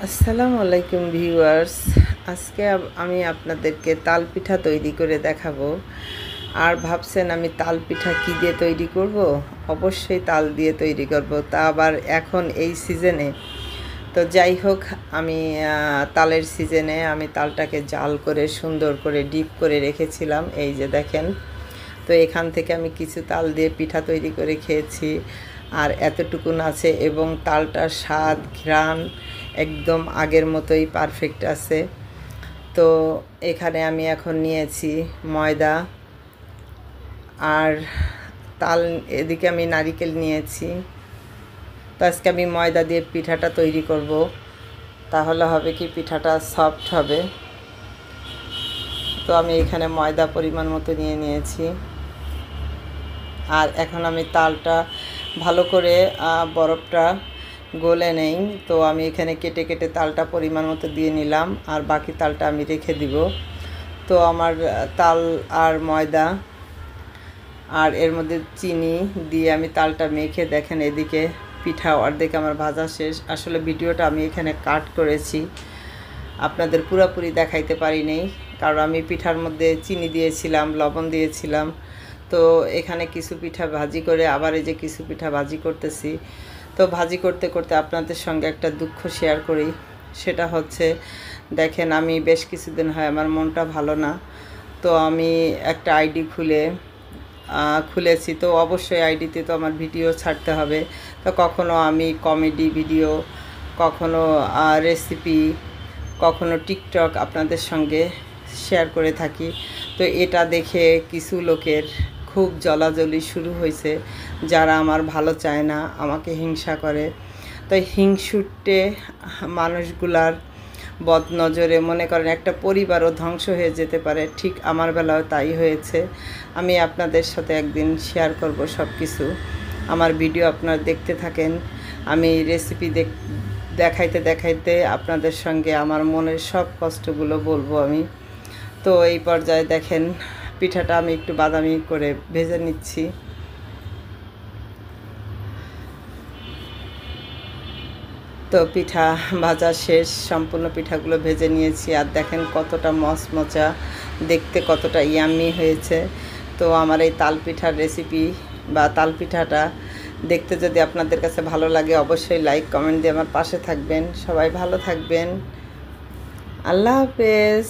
আসসালামু আলাইকুম ভিউয়ার্স। আজকে আমি আপনাদেরকে তাল পিঠা তৈরি করে দেখাবো। আর ভাবছেন আমি তাল পিঠা কী দিয়ে তৈরি করব? অবশ্যই তাল দিয়ে তৈরি করব, তা আবার এখন এই সিজনে। তো যাই হোক, আমি তালের সিজনে আমি তালটাকে জাল করে সুন্দর করে ডিপ করে রেখেছিলাম, এই যে দেখেন। তো এখান থেকে আমি কিছু তাল দিয়ে পিঠা তৈরি করে খেয়েছি, আর এতটুকুন আছে, এবং তালটার স্বাদ ঘ্রাণ একদম আগের মতোই পারফেক্ট আছে। তো এখানে আমি এখন নিয়েছি ময়দা, আর তাল, এদিকে আমি নারিকেল নিয়েছি। তো আজকে আমি ময়দা দিয়ে পিঠাটা তৈরি করব, তাহলে হবে কি পিঠাটা সফট হবে। তো আমি এখানে ময়দা পরিমাণ মতো নিয়ে নিয়েছি, আর এখন আমি তালটা ভালো করে বরফটা গলে নেই। তো আমি এখানে কেটে কেটে তালটা পরিমাণ মতো দিয়ে নিলাম, আর বাকি তালটা আমি রেখে দিব। তো আমার তাল আর ময়দা আর এর মধ্যে চিনি দিয়ে আমি তালটা মেখে, দেখেন এদিকে পিঠা অর্ধেক আমার ভাজা শেষ। আসলে ভিডিওটা আমি এখানে কাট করেছি, আপনাদের পুরোপুরি দেখাইতে পারিনি, কারণ আমি পিঠার মধ্যে চিনি দিয়েছিলাম, লবণ দিয়েছিলাম। তো এখানে কিছু পিঠা ভাজি করে আবার এই যে কিছু পিঠা ভাজি করতেছি। তো ভাজি করতে করতে আপনাদের সঙ্গে একটা দুঃখ শেয়ার করি। সেটা হচ্ছে, দেখেন আমি বেশ কিছুদিন হয় আমার মনটা ভালো না। তো আমি একটা আইডি খুলেছি। তো অবশ্যই আইডিতে তো আমার ভিডিও ছাড়তে হবে। তো কখনো আমি কমেডি ভিডিও, কখনো রেসিপি, কখনো টিকটক আপনাদের সঙ্গে শেয়ার করে থাকি। তো এটা দেখে কিছু লোকের খুব জ্বলাজ্বলি শুরু হয়েছে, যারা আমার ভালো চায় না, আমাকে হিংসা করে। তো হিংসুটে মানুষগুলার বদনজরে মনে করেন একটা পরিবারও ধ্বংস হয়ে যেতে পারে। ঠিক আমার বেলাও তাই হয়েছে। আমি আপনাদের সাথে একদিন শেয়ার করব সব কিছু। আমার ভিডিও আপনারা দেখতে থাকেন। আমি রেসিপি দেখাইতে দেখাইতে আপনাদের সঙ্গে আমার মনের সব কষ্টগুলো বলবো আমি। তো এই পর্যায়ে দেখেন পিঠাটা আমি একটু বাদামি করে ভেজে নিচ্ছি। তো পিঠা ভাজা শেষ, সম্পূর্ণ পিঠাগুলো ভেজে নিয়েছি, আর দেখেন কতটা মচমচা, দেখতে কতটা ইয়াম্মি হয়েছে। তো আমার এই তাল পিঠার রেসিপি বা তাল পিঠাটা দেখতে যদি আপনাদের কাছে ভালো লাগে, অবশ্যই লাইক কমেন্ট দিয়ে আমার পাশে থাকবেন। সবাই ভালো থাকবেন। আল্লাহ হাফেজ।